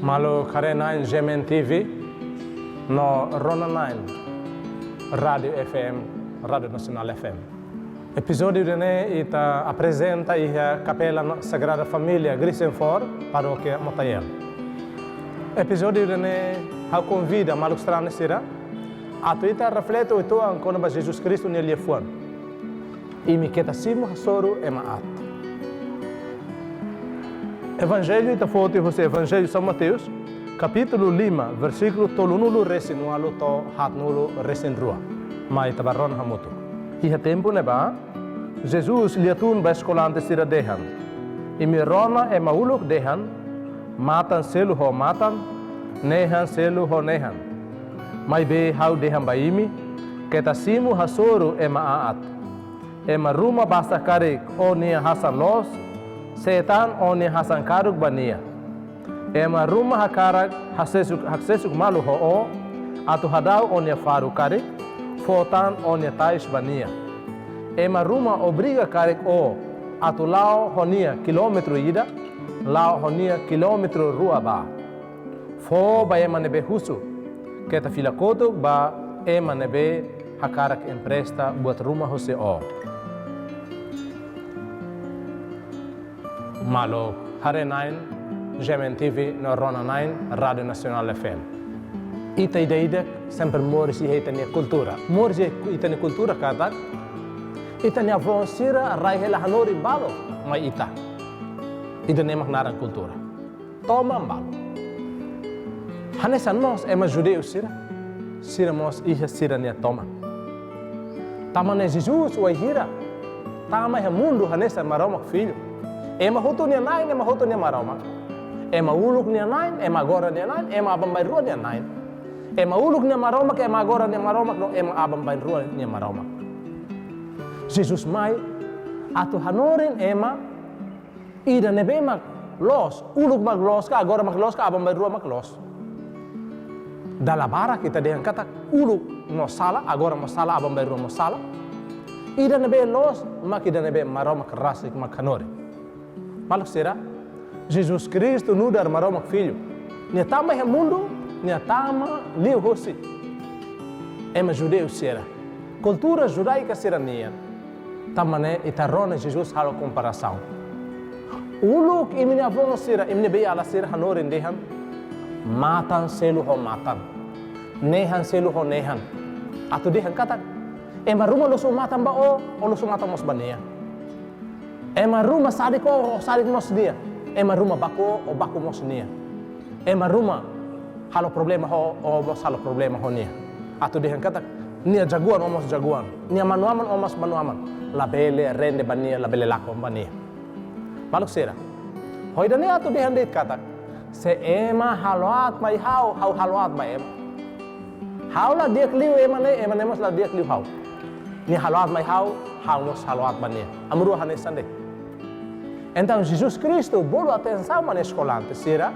Malo Kare9 Gemen TV no Rona 9 Radio FM, Radio Nacional FM. Episódio de ita apresenta a Capela Sagrada Família Grisenfort, Paróquia Motael. Episódio de a convida Malo Strane Sira, a ita reflete o toa quando Jesus Cristo nele foi. E me queta simo hasoro e maat. Evangelho ita foto José Evangelho São Mateus, capítulo 5, versículo tolunulo resinualo to hatnulo resenrua. Mai tabaron hamuto. Iha tempo neba, Jesus liatun ba escolante sira dehan. Imi rona e mauluk dehan, matan selu ho matan, nehan selu ho nehan. Mai be hau dehan ba imi, keta simu hasoro e maat. E maruma basta karik o nia hasan los, setan o nia hasan karuk bania. E maruma hakarak haksesuk malu ho o, atu hadau o nia faru karik, fotan o nia tais bania. E maruma obriga karik o, atu lao honia kilometro ida, lao honia kilometro rua ba. Fo ba ema nebe husu, keta filakoto ba ema nebe hakarak empresta buat rumah hose o. Malo Kare9 Gemen TV no Rona 9 Radio Nacional FM. Ita ida sempre morisi itania cultura. Morisi itania cultura katak. Itania vonsira raihela hanori balo mai ita. Ida nemak naran cultura. Toma balo. Hanesan mos ema judeu sira. Sira mos iha sira nia toma. Tamane Jesus wa hira. Tama ha mundo hanesan maromak filho. Ema hutu nia nain, ema hutu nia maroma. Ema uluk nia nain, ema agora nia nain, ema abambai rua nia nain. Ema uluk nia maroma, ema agora nia maroma, no ema abambai rua nia maroma. Jesus mai, atu hanorin ema, ida nebe mak los, uluk mak los ka, agora mak los ka, abambai rua mak los. Dala bara kita dengan kata uluk no sala, agora mo sala, abambai rua mo sala. Ida nebe los, mak ida nebe maroma kerasik mak hanorin. Maluk será Jesus Cristo nu dar maromak filho. Nia tama é mundo, nia tama liu hosi. Ema judeu será. Cultura judaica será nia. Tamane itarona Jesus halo comparação. Uluk imini avon será, imini be ala será hanorin dehan. Matan selu ho matan. Nehan selu ho nehan. Atu dehan kata. Ema rumah losu matan ba o losu matan mos bania. Ema rumah sadik o sadik mos dia. Ema rumah bako o bako mos nia. Ema rumah halo problema ho o mos halo problema ho nia. Atu dia kata nia jaguan o mos jaguan. Nia manuaman o mos manuaman. Labele rende bania labele lako bania. Maluk sera. Hoida nia atu dia dit kata se ema haloat mai hau haloat mai ema. Hau la dia kliu ema ne mos la dia kliu hau. Nia haloat mai hau mos haloat bania. Amru hanesande. Então Jesus Cristo bolo atenção na escolante, será?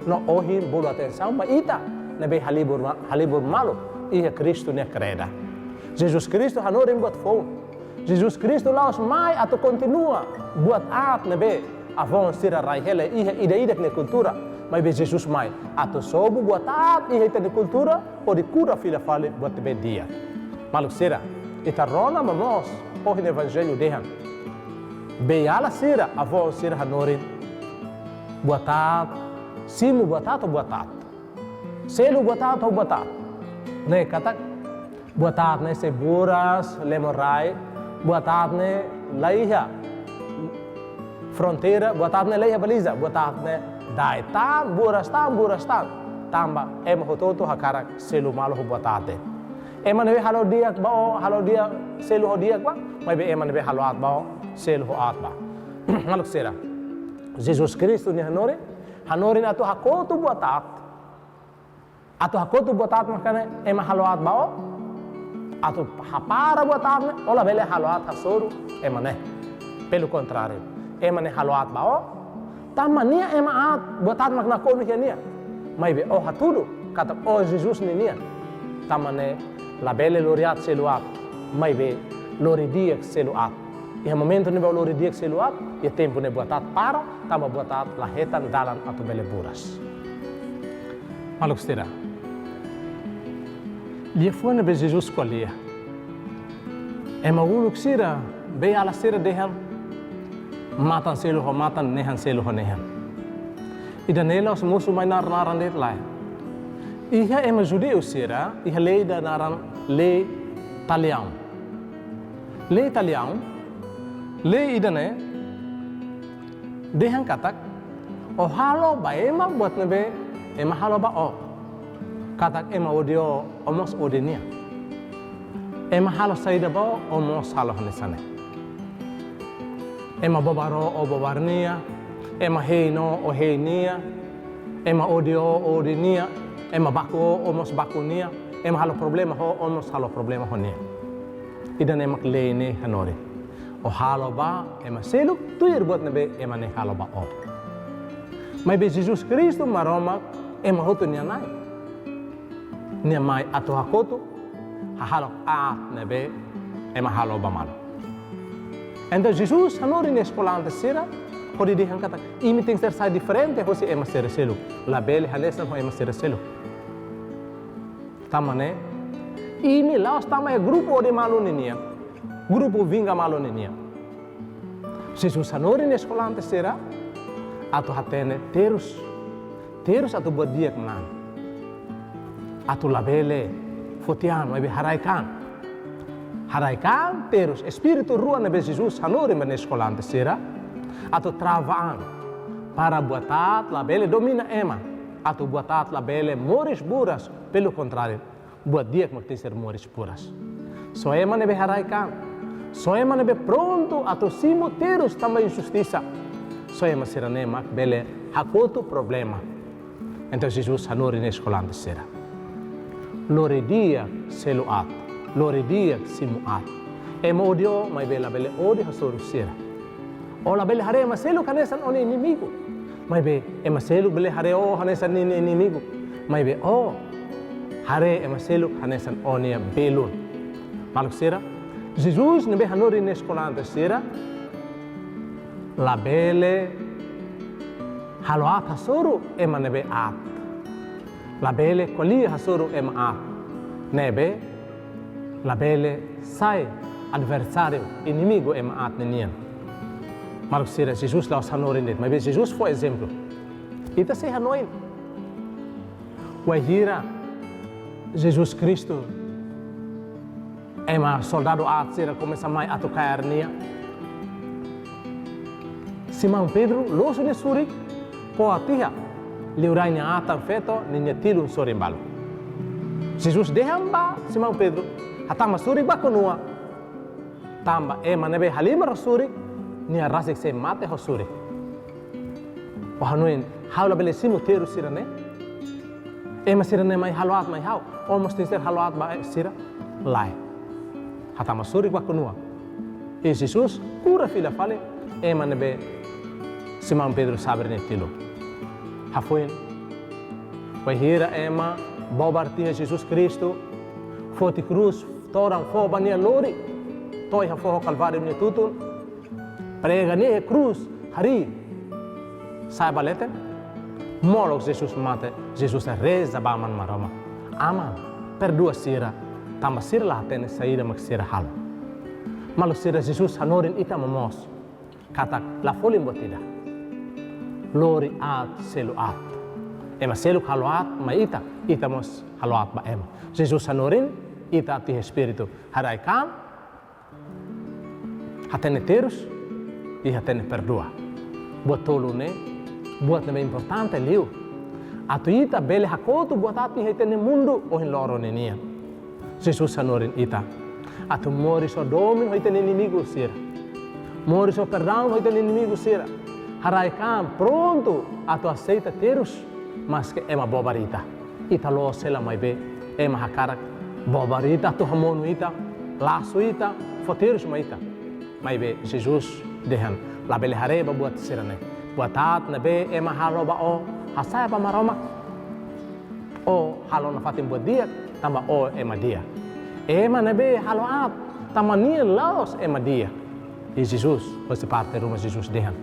No ohin bolo atenção, mas ita nebe halibur malo ia Cristo ne creda. Jesus Cristo hanorim buat phone. Jesus Cristo laos mai atau continua buat at nebe avon sira raihele ia ida ne cultura. Mas be Jesus mai atau sobu buat at ia ita ne cultura o de cura filha fale buat be dia. Maluk será? Ita rona mamos ohin evangelho dehan. Beyala sira avon sira hanorin buatat simu buatat atau buatat selu buatat atau buatat ne kata buatat ne seguras lemorai buatat ne laiha fronteira buatat ne laiha baliza buatat ne daitan burastan tamba hototo hakarak selu malo buatate eman we halo dia selu ho dia ba mai be eman be halo at bao selu ho at ba maluk sera Jesus Cristo ni hanorin atu hakotu buatat makane ema halo at bao atu hapara buatat ne ola bele halo at hasoru emane pelo contrário emane halo at bao tamania ema at buatat makna ko nia mai be o hatudu kata o Jesus ni nia tamane la belle loriat seluat mai be lori diak seluat e momento ne lori diak seluat e tempo ne buatat para tama buatat lahetan dalan atau bele buras Maluk stira. Lia fuana be Jesus ko lia. Ema uluk sira be ala sira dehan matan selo ho matan nehan selo ho nehan. Ida nela os musu mai naran det lai. Iha ema judeu sira, iha leida naran le talião. Le talião, le idane dehan katak o halo ba ema buat nebe ema halo ba o katak ema odio omos odenia ema halo saida ba omos halo hanesane ema bobaro o bobarnia ema heino o heinia ema odio odenia ema bako omos bakunia ema halo problema ho omos halo problema honia idan ema lene hanore o halo ba ema selu tuir buat nebe ema ne halo ba o mas be Jesus Cristo maroma ema hotu nia nai nia mai atu hakotu halo a nebe ema halo ba malo então Jesus hanori ne escolante sira pode dihan kata imi tem ser sai diferente hosi ema ser selu la bele hanesan ho ema ser selu tamane imi laos tama grupo de malo nenia grupo vinga malo nenia Jesus hanori ne escolante sira atu hatene terus atu buat dia kenan atu labele fotian mai haraikan terus espiritu rua nebe Jesus hanori men escolante sira atu travaan para buatat labele domina ema atu buatat labele moris buras pelo contrário buat dia que ser moris puras so ema nebe haraikan so ema nebe pronto atu simo terus também justiça so ema sira nema bele hakotu problema então Jesus hanori ne escolante sira lore dia seluat lore dia simuat ema odio mai bela bele odi hasoru sira ola bele hare ema selu kanesan oni inimigo mai be ema selu bele hare o hanesan ni inimigo mai be o hare ema selu hanesan oni belun maluk sira Jesus nebe hanori ne escolante sira la bele haloat hasuru ema nebe at la bele kolia hasuru ema at nebe la bele sai adversário inimigo ema at nenian maluk sira Jesus la hanori net mas Jesus foi exemplo ita se hanoi wahira Jesus Cristo ema soldado at sira começa mai atu caernia Simão Pedro loso ne suri po atiha liurainya atan feto ninya tilun sori balu Jesus dehamba Simão Pedro hatama suri bakunua tamba ema nebe halima rasuri nia rasik se mate hosuri o hanuin haula bele simu teru sirane ema sirane mai haluat mai hau almost ser haluat ba sira lai hatama suri bakunua e Jesus cura fila fale ema nebe Simão Pedro saber netilo. Hafuin. Wahira ema bobartia Jesus Cristo. Foti cruz torang fo bania lori. Toi hafo calvário ne tutun. Prega ne cruz hari. Sai balete. Molok Jesus mate. Jesus reza baman maroma. Aman. Perdoa sira. Tamba sira lah tene saída mak sira hal. Malu sira Jesus hanorin ita mamos. Kata la folim botida. Lori at selu at ema selu haloat ma ita mos haloat ba ema Jesus hanorin ita ti espiritu haraikan hatene terus e hatene perdoa buat tolune buat nebe importante liu atu ita bele hakotu buat ati hatene mundo o hin loro nenia Jesus hanorin ita atu mori so domin hatene inimigo sira mori so perdão hatene inimigo sira haraikan pronto atu aceita terus mas que ema bobarita ita lo sela mai be ema hakarak bobarita tu hamonu ita laço ita foterus mai ita mai be Jesus dehan la bele hareba buat sirane buat at na be ema haloba o hasaya pa maroma o halo na fatim buat dia tamba o ema dia ema na be halo at tamani laos ema dia e Jesus fosse parte rumah Jesus dehan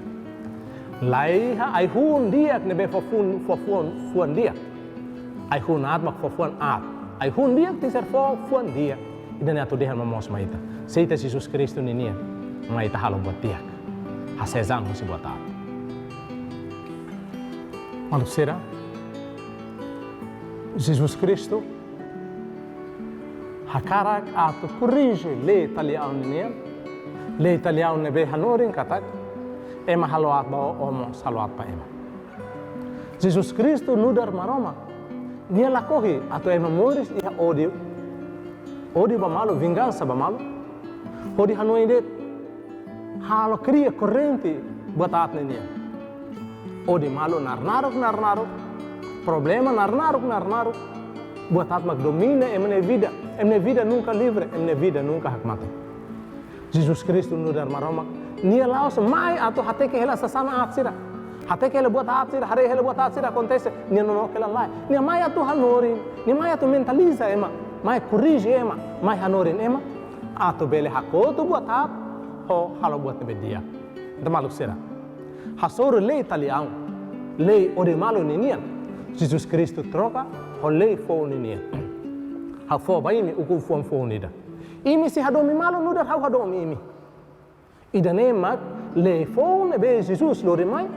laiha ai hun dia nebe fuan dia Ai hun at mak fuan at. Ai hun dia tiser fuan dia. Ida atu dehan mamos maita. Seita Jesus Kristo ninia. Maita halo buat dia. Hasezang husi buat at. Manusia, Jesus Kristo hakarak atu corrige le italiano ninia. Le italiano nebe hanorin katak. Ema haloat ba omos haloat pa ema. Jesus Kristo nudar maroma. Nia lakohi atau ema moris iha odi. Odi ba malu vingança ba malu. Odi hanoi det. Halo cria corrente buat at ninia. Odi malu narnaruk. Problema narnaruk. Buat at mak domina emne vida nunca livre, emne vida nunca hak mati. Jesus Kristo nudar maroma. Nia laos mai atau hateke hela sasama at sira. Hateke hela buat at sira, hare hela buat at sira acontece. Nia no kela lai. Nia mai atau hanorin, nia mai atau mentaliza ema, mai corrige ema, mai hanorin ema. Atau bele hakoto buat at, ho halo buat nebe dia. Ita maluk sira. Hasoro lei italiano, lei ode malu ninian. Jesus Kristo troca, ho lei fo ninian. Ha fo ba imi uku fo nida. Imi si hadomi malu nudar hau hadomi imi. Ida nemak lei fo nebe Jesus lori mai,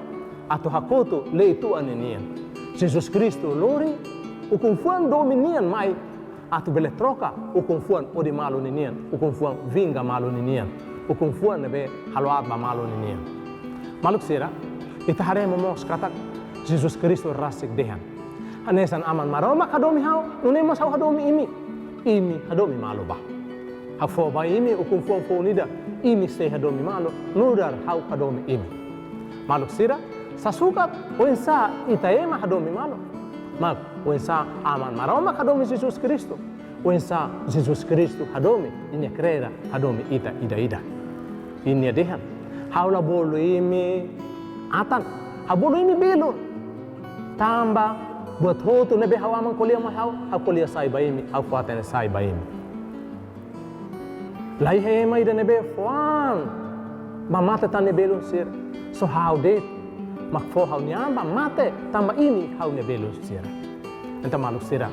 atau hakoto lei tua ninian. Jesus Kristo lori, uku fuan dominian mai, atau bele troca, uku fuan ode malu ninian, uku fuan vinga malu ninian, uku fuan nebe haloat ba malu ninian. Maluk sira, ita hare momos katak Jesus Kristo rasik dehan. Anesan aman maroma kadomi hau, nunemos hau hadomi imi hadomi malu ba. Hafo ba imi ukum fo nida, imi se hadomi malu, nudar hau hadomi imi. Maluk sira, sasukat wensa ita ema hadomi malu. Mak wensa aman maroma kadomi Jesus Kristo. Wensa Jesus Kristo hadomi, inya kreda hadomi ida. Inya dehan. Haula bolu imi atan, habolu imi belon. Tamba buat hotu nebe hawaman kuliah mahau, hau kuliah sai baimi, hau fuatan sai baimi. Lai hema ida nebe fuan, mamate tan nebelon sir. So hau det, makfo hau nyamba mate, tamba ini hau nebelon sir. Enta maluk sira,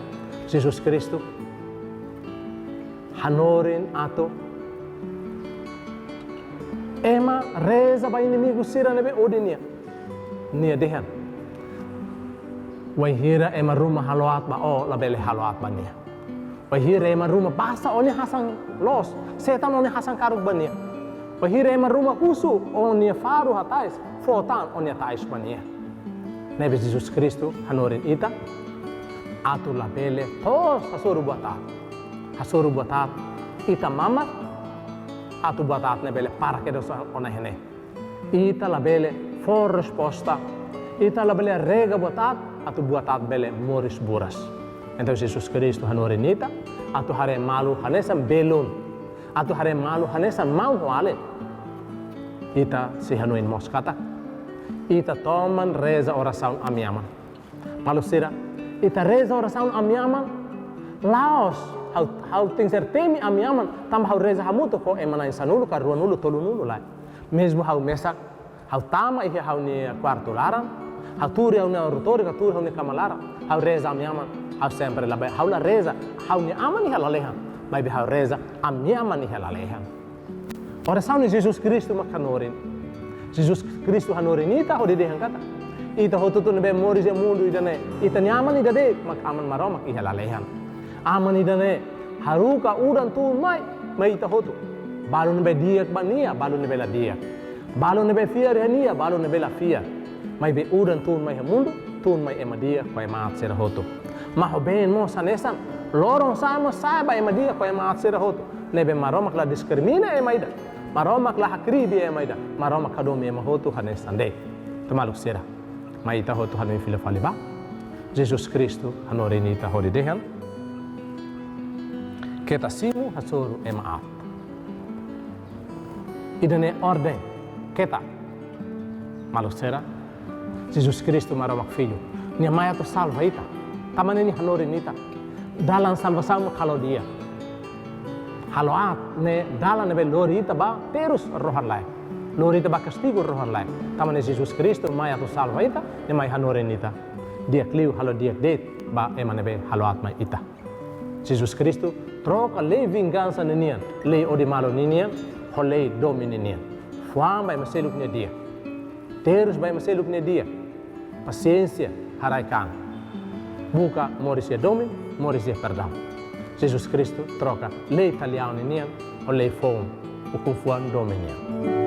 Jesus Kristo hanorin ato ema reza ba inimigo sira nebe odinia nia dehan wahira ema rumah haloat ba o labele haloat ba nia wahira ema rumah basa oni hasan los setan oni hasan karuk ba nia wahira ema rumah usu oni faru hatais fotan oni hatais ba nia nebe Jesus Kristo hanorin ita atu labele tos hasuru buat ita mamat atu buat at nebele para que Deus ona hene. Ita la bele for resposta. Ita la bele rega buat at atu buat at bele moris buras. Então Jesus Cristo hanorin ita atu hare malu hanesan belon. Atu hare malu hanesan mau hoale. Ita si hanuin moskata. Ita toman reza oração amiaman. Malu sira ita reza oração amiaman laos hau ting sertemi amiaman tam hau reza hamuto ko emana insanulu ka ruanulu tolunulu lai mesmo hau mesak hau tama ihe hau ni quarto laran hau turi hau ni rotori ka turi hau ni kamalara hau reza amiaman hau sempre la hau la reza hau ni aman ihe lalehan mai hau reza amiaman ihe lalehan oração ni Jesus Kristo makanorin Jesus Kristo hanorin ita ho dehan kata ita ho tutu nebe moris e mundo idane ita nyaman idade mak aman maromak ihe lalehan aman idane haruka udan tu mai ita hotu balu nebe diak bania balu nebe la diak balu nebe fiar hania balu nebe la fiar mai be udan tu mai mundo tu mai emadia ko emat sera hotu maho ben mo sanesan lorong sama saba emadia ko emat sera hotu nebe maromak la diskrimina emaida maromak la hakribi emaida maromak kadomi emahotu hanesan de tumaluk sera mai ita hotu hanu fila faliba Jesus Kristo hanorinita holidehan kita simu hasuru emaat. Idane ordem kita maluk sera Jesus Kristo maramak filho. Nia maya tu salva ita. Tamane ni hanorin ita. Dalam salvação kalau dia. Haloat ne dalam nebe lori ita ba terus rohan lai. Lori ita ba castigo rohan lai. Tamane Jesus Kristo maya tu salva ita. Ni maya hanorin ita. dia kliu halo dia det ba emanebe halo atma ita. Jesus Kristo troca lei vingança ninian, lei odi malo ninian, ho lei domini ninian. Fuam vai maseluk nia dia. Terus vai maseluk nia dia. Paciência haraikan. Buka morisia domin, morisia perdão. Jesus Kristo troca lei taliao ninian, ho lei fom, o confuan dominian.